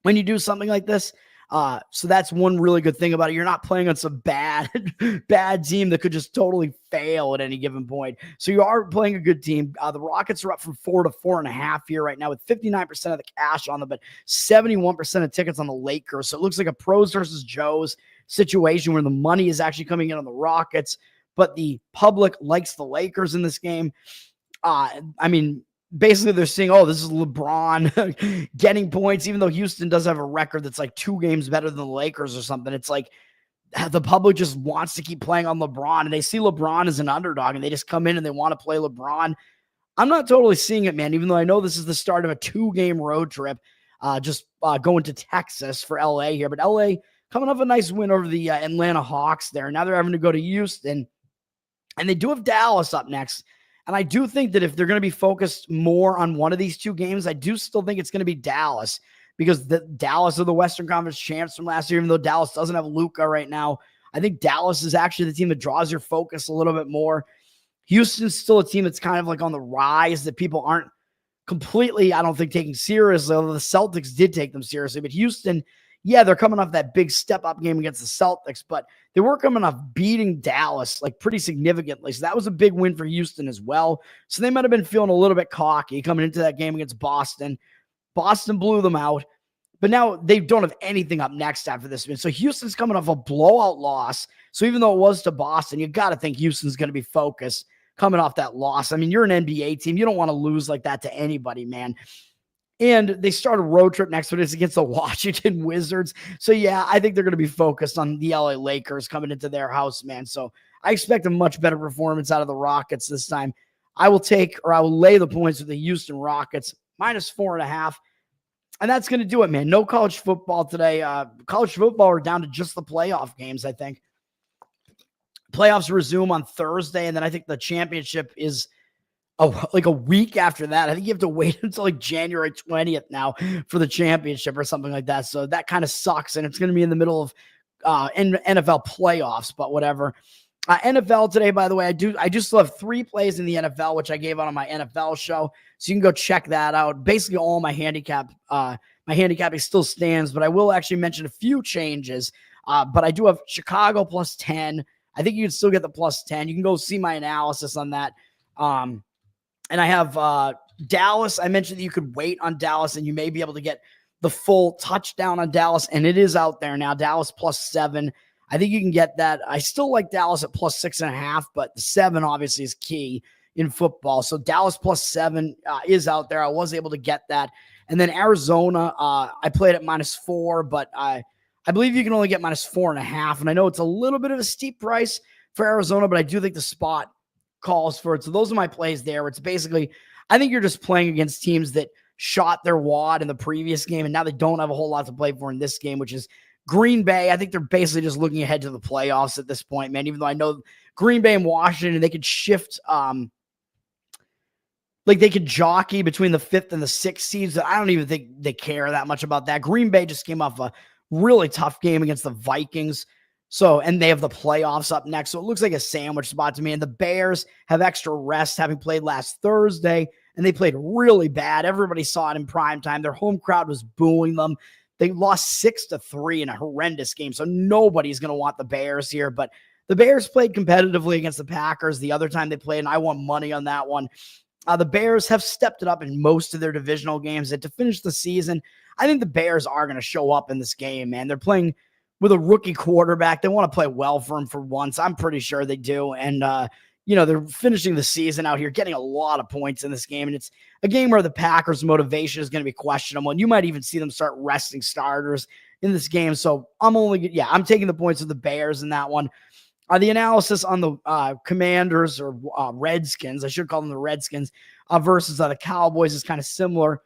when you do something like this. So that's one really good thing about it. You're not playing on some bad team that could just totally fail at any given point. So you are playing a good team. The Rockets are up from 4 to 4.5 here right now with 59% of the cash on them, but 71% of tickets on the Lakers. So it looks like a pros versus Joes situation where the money is actually coming in on the Rockets, but the public likes the Lakers in this game. Basically, they're saying, oh, this is LeBron getting points, even though Houston does have a record that's like 2 games better than the Lakers or something. It's like the public just wants to keep playing on LeBron, and they see LeBron as an underdog, and they just come in and they want to play LeBron. I'm not totally seeing it, man, even though I know this is the start of a 2-game road trip, going to Texas for LA here. But LA coming off a nice win over the Atlanta Hawks there. Now they're having to go to Houston, and they do have Dallas up next. And I do think that if they're going to be focused more on one of these 2 games, I do still think it's going to be Dallas, because the Dallas are the Western Conference champs from last year, even though Dallas doesn't have Luka right now. I think Dallas is actually the team that draws your focus a little bit more. Houston's still a team that's kind of like on the rise that people aren't completely, I don't think, taking seriously, although the Celtics did take them seriously. But Houston, yeah, they're coming off that big step-up game against the Celtics, but they were coming off beating Dallas like pretty significantly. So that was a big win for Houston as well. So they might have been feeling a little bit cocky coming into that game against Boston. Boston blew them out, but now they don't have anything up next after this win. So Houston's coming off a blowout loss. So even though it was to Boston, you got to think Houston's going to be focused coming off that loss. I mean, you're an NBA team. You don't want to lose like that to anybody, man. And they start a road trip next week. It's against the Washington Wizards. So, yeah, I think they're going to be focused on the LA Lakers coming into their house, man. So I expect a much better performance out of the Rockets this time. I will lay the points with the Houston Rockets, -4.5. And that's going to do it, man. No college football today. College football are down to just the playoff games, I think. Playoffs resume on Thursday, and then I think the championship is like a week after that. I think you have to wait until like January 20th now for the championship or something like that. So that kind of sucks, and it's going to be in the middle of NFL playoffs, but whatever. NFL today, by the way, I do still have 3 plays in the NFL, which I gave out on my NFL show. So you can go check that out. Basically, all my handicapping still stands, but I will actually mention a few changes. But I do have Chicago +10. I think you can still get the +10. You can go see my analysis on that. And I have Dallas. I mentioned that you could wait on Dallas, and you may be able to get the full touchdown on Dallas, and it is out there now. Dallas +7. I think you can get that. I still like Dallas at +6.5, but the 7 obviously is key in football. So Dallas +7 is out there. I was able to get that. And then Arizona, I played at -4, but I believe you can only get -4.5. And I know it's a little bit of a steep price for Arizona, but I do think the spot calls for it. So those are my plays there. It's basically, I think you're just playing against teams that shot their wad in the previous game, and now they don't have a whole lot to play for in this game, which is Green Bay. I think they're basically just looking ahead to the playoffs at this point, man, even though I know Green Bay and Washington, they could shift, like they could jockey between the 5th and the 6th seeds. I don't even think they care that much about that. Green Bay just came off a really tough game against the Vikings. So, and they have the playoffs up next. So it looks like a sandwich spot to me. And the Bears have extra rest, having played last Thursday, and they played really bad. Everybody saw it in prime time. Their home crowd was booing them. They lost 6-3 in a horrendous game. So nobody's going to want the Bears here, but the Bears played competitively against the Packers the other time they played, and I won money on that one. The Bears have stepped it up in most of their divisional games. And to finish the season, I think the Bears are going to show up in this game, man. They're playing with a rookie quarterback. They want to play well for him for once. I'm pretty sure they do. And, they're finishing the season out here, getting a lot of points in this game. And it's a game where the Packers' motivation is going to be questionable. And you might even see them start resting starters in this game. So I'm taking the points of the Bears in that one. The analysis on the Commanders or Redskins, I should call them the Redskins, versus the Cowboys is kind of similar.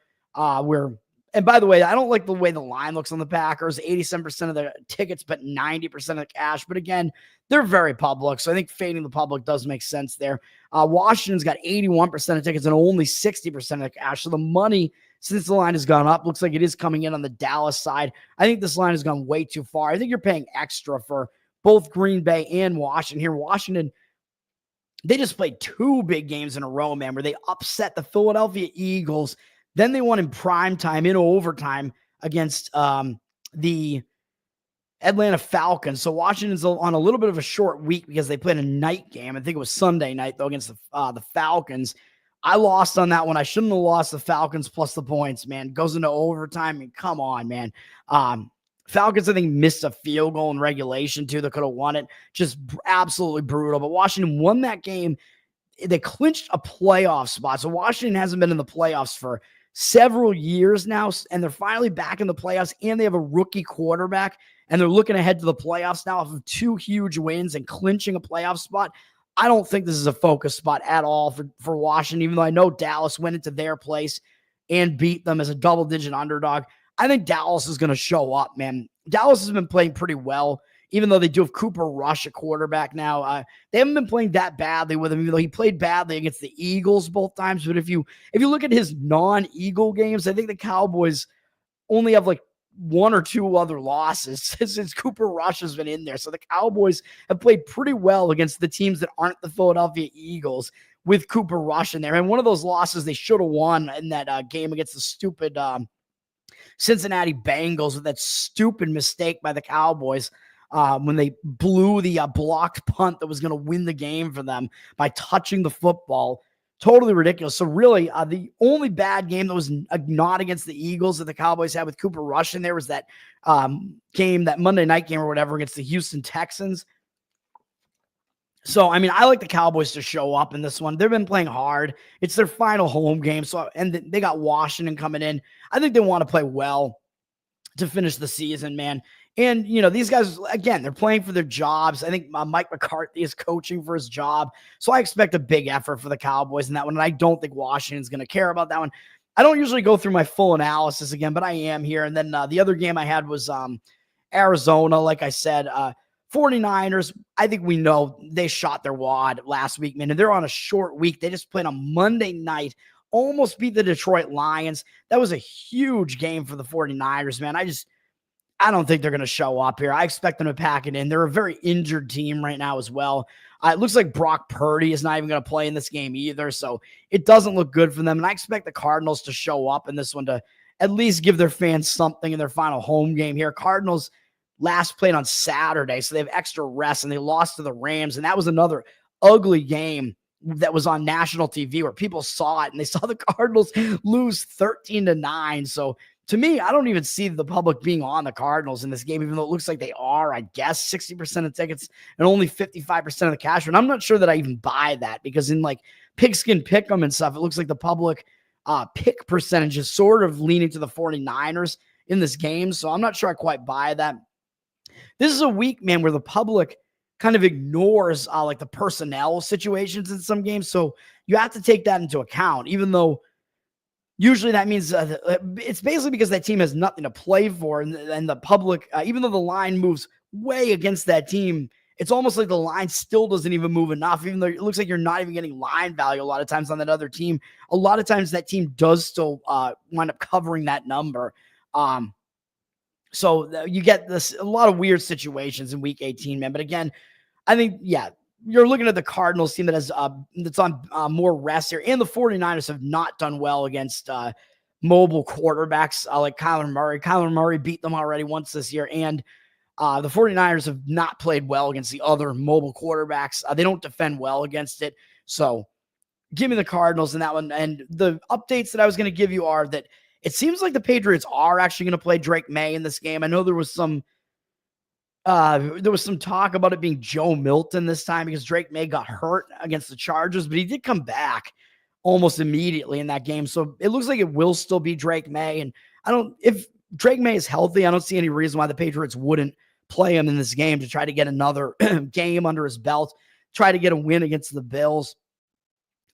And by the way, I don't like the way the line looks on the Packers, 87% of the tickets, but 90% of the cash. But again, they're very public. So I think fading the public does make sense there. Washington's got 81% of tickets and only 60% of the cash. So the money, since the line has gone up, looks like it is coming in on the Dallas side. I think this line has gone way too far. I think you're paying extra for both Green Bay and Washington here. Washington, they just played 2 big games in a row, man, where they upset the Philadelphia Eagles. Then they won in prime time, in overtime, against the Atlanta Falcons. So Washington's on a little bit of a short week because they played a night game. I think it was Sunday night, though, against the Falcons. I lost on that one. I shouldn't have lost the Falcons plus the points, man. Goes into overtime. I mean, come on, man. Falcons, I think, missed a field goal in regulation, too, that could have won it. Just absolutely brutal. But Washington won that game. They clinched a playoff spot. So Washington hasn't been in the playoffs for several years now, and they're finally back in the playoffs, and they have a rookie quarterback. and they're looking ahead to the playoffs now off of 2 huge wins and clinching a playoff spot, I don't think this is a focus spot at all for Washington, even though I know Dallas went into their place and beat them as a double-digit underdog. I think Dallas is going to show up, man. Dallas has been playing pretty well, even though they do have Cooper Rush at quarterback now. They haven't been playing that badly with him, even though he played badly against the Eagles both times. But if you look at his non-Eagle games, I think the Cowboys only have like 1 or 2 other losses since Cooper Rush has been in there. So the Cowboys have played pretty well against the teams that aren't the Philadelphia Eagles with Cooper Rush in there. And one of those losses they should have won in that game against the stupid Cincinnati Bengals with that stupid mistake by the Cowboys when they blew the blocked punt that was going to win the game for them by touching the football. Totally ridiculous. So really, the only bad game that was not against the Eagles that the Cowboys had with Cooper Rush in there was that game, that Monday night game or whatever against the Houston Texans. So, I mean, I like the Cowboys to show up in this one. They've been playing hard. It's their final home game. So, and they got Washington coming in. I think they want to play well to finish the season, man. And, you know, these guys, again, they're playing for their jobs. I think Mike McCarthy is coaching for his job. So I expect a big effort for the Cowboys in that one. And I don't think Washington's going to care about that one. I don't usually go through my full analysis again, but I am here. And then the other game I had was Arizona. Like I said, 49ers, I think we know they shot their wad last week, man. And they're on a short week. They just played on Monday night, almost beat the Detroit Lions. That was a huge game for the 49ers, man. I don't think they're going to show up here. I expect them to pack it in. They're a very injured team right now as well. It looks like Brock Purdy is not even going to play in this game either, so it doesn't look good for them. And I expect the Cardinals to show up in this one to at least give their fans something in their final home game here. Cardinals last played on Saturday, so they have extra rest, and they lost to the Rams, and that was another ugly game that was on national TV where people saw it, and they saw the Cardinals lose 13-9. So to me, I don't even see the public being on the Cardinals in this game, even though it looks like they are. I guess 60% of tickets and only 55% of the cash. And I'm not sure that I even buy that, because in like Pigskin Pick'em and stuff, it looks like the public pick percentage is sort of leaning to the 49ers in this game. So I'm not sure I quite buy that. This is a week, man, where the public kind of ignores like the personnel situations in some games. So you have to take that into account, even though usually that means it's basically because that team has nothing to play for. And the public, even though the line moves way against that team, it's almost like the line still doesn't even move enough, even though it looks like you're not even getting line value a lot of times on that other team. A lot of times that team does still wind up covering that number. So you get a lot of weird situations in week 18, man. But again, I think, yeah, you're looking at the Cardinals team that has that's on more rest here. And the 49ers have not done well against mobile quarterbacks like Kyler Murray. Kyler Murray beat them already once this year. And the 49ers have not played well against the other mobile quarterbacks. They don't defend well against it. So give me the Cardinals in that one. And the updates that I was going to give you are that it seems like the Patriots are actually going to play Drake May in this game. I know there was some talk about it being Joe Milton this time because Drake May got hurt against the Chargers, but he did come back almost immediately in that game. So it looks like it will still be Drake May. And if Drake May is healthy, I don't see any reason why the Patriots wouldn't play him in this game to try to get another game under his belt, try to get a win against the Bills.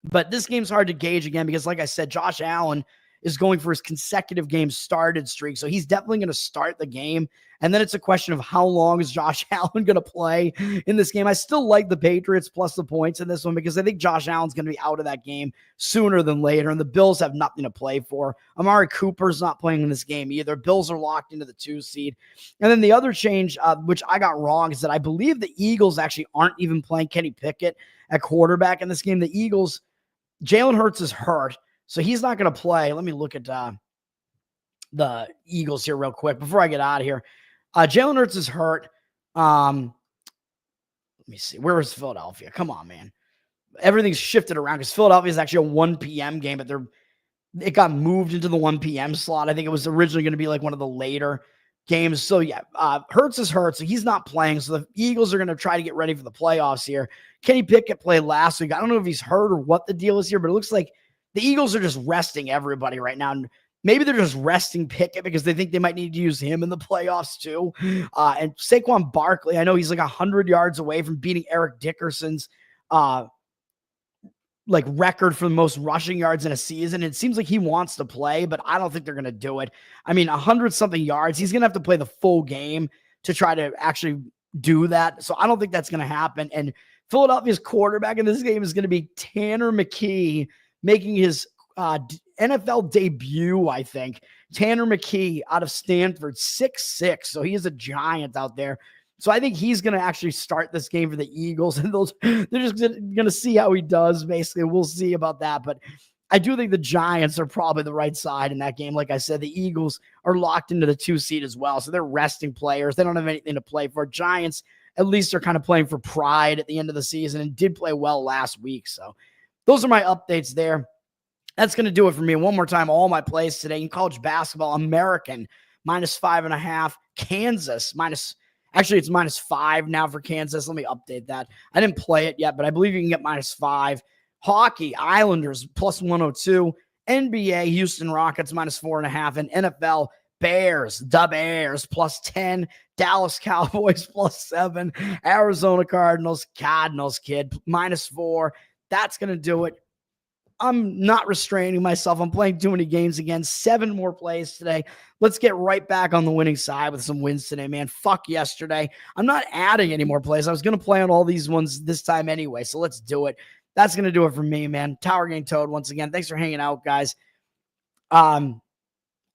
But this game's hard to gauge again because, like I said, Josh Allen is going for his consecutive game started streak. So he's definitely going to start the game. And then it's a question of how long is Josh Allen going to play in this game. I still like the Patriots plus the points in this one because I think Josh Allen's going to be out of that game sooner than later. And the Bills have nothing to play for. Amari Cooper's not playing in this game either. Bills are locked into the 2 seed. And then the other change, which I got wrong, is that I believe the Eagles actually aren't even playing Kenny Pickett at quarterback in this game. The Eagles, Jalen Hurts is hurt, so he's not going to play. Let me look at the Eagles here real quick before I get out of here. Jalen Hurts is hurt. Let me see. Where is Philadelphia? Come on, man. Everything's shifted around because Philadelphia is actually a 1 p.m. game, but it got moved into the 1 p.m. slot. I think it was originally going to be like one of the later games. So, yeah, Hurts is hurt, so he's not playing. So the Eagles are going to try to get ready for the playoffs here. Kenny Pickett played last week. I don't know if he's hurt or what the deal is here, but it looks like the Eagles are just resting everybody right now. And Maybe they're just resting Pickett because they think they might need to use him in the playoffs too. And Saquon Barkley, I know he's like 100 yards away from beating Eric Dickerson's like record for the most rushing yards in a season. It seems like he wants to play, but I don't think they're going to do it. I mean, 100 something yards. He's going to have to play the full game to try to actually do that. So I don't think that's going to happen. And Philadelphia's quarterback in this game is going to be Tanner McKee, making his NFL debut, I think. Tanner McKee out of Stanford, 6'6". So he is a giant out there. So I think he's going to actually start this game for the Eagles, and they're just going to see how he does. Basically, we'll see about that. But I do think the Giants are probably the right side in that game. Like I said, the Eagles are locked into the 2 seed as well. So they're resting players. They don't have anything to play for. Giants, at least, are kind of playing for pride at the end of the season and did play well last week. So those are my updates there. That's going to do it for me. One more time, all my plays today in college basketball: American -5.5, Kansas actually it's -5 now for Kansas. Let me update that. I didn't play it yet, but I believe you can get -5. Hockey, Islanders +102. NBA, Houston Rockets -4.5. And NFL, Bears +10. Dallas Cowboys +7. Arizona Cardinals, kid, -4. That's going to do it. I'm not restraining myself. I'm playing too many games again. 7 more plays today. Let's get right back on the winning side with some wins today, man. Fuck yesterday. I'm not adding any more plays. I was going to play on all these ones this time anyway, so let's do it. That's going to do it for me, man. Tower Gang Toad, once again. Thanks for hanging out, guys. I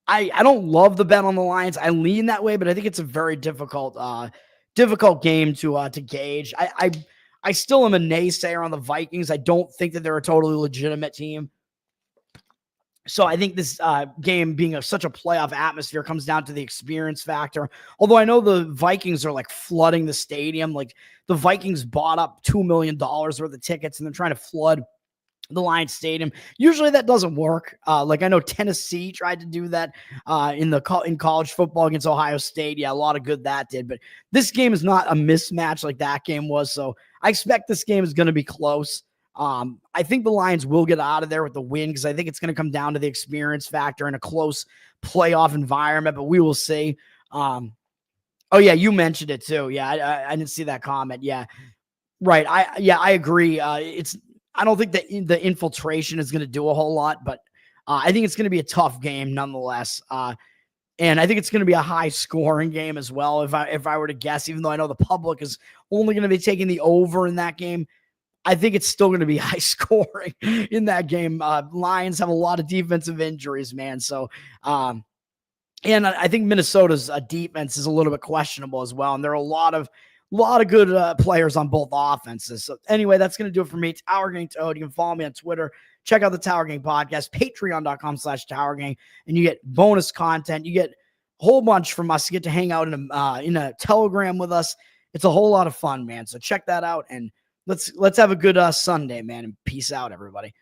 don't love the bet on the Lions. I lean that way, but I think it's a very difficult game to gauge. I still am a naysayer on the Vikings. I don't think that they're a totally legitimate team. So I think this game being such a playoff atmosphere comes down to the experience factor. Although I know the Vikings are like flooding the stadium. Like the Vikings bought up $2 million worth of tickets and they're trying to flood the Lions Stadium. Usually that doesn't work. Like I know Tennessee tried to do that in college football against Ohio State. Yeah, a lot of good that did. But this game is not a mismatch like that game was. So I expect this game is going to be close. I think the Lions will get out of there with the win because I think it's going to come down to the experience factor in a close playoff environment. But we will see. Oh yeah, you mentioned it too. Yeah, I didn't see that comment. Yeah, right. I agree. I don't think that the infiltration is going to do a whole lot, but I think it's going to be a tough game nonetheless. And I think it's going to be a high scoring game as well. If I were to guess, even though I know the public is only going to be taking the over in that game, I think it's still going to be high scoring in that game. Lions have a lot of defensive injuries, man. So, and I think Minnesota's defense is a little bit questionable as well. And there are a lot of good players on both offenses. So anyway, that's going to do it for me. Tower Gang Toad. You can follow me on Twitter. Check out the Tower Gang podcast, patreon.com/Tower Gang, and you get bonus content. You get a whole bunch from us. You get to hang out in a Telegram with us. It's a whole lot of fun, man. So check that out, and let's have a good Sunday, man, and peace out, everybody.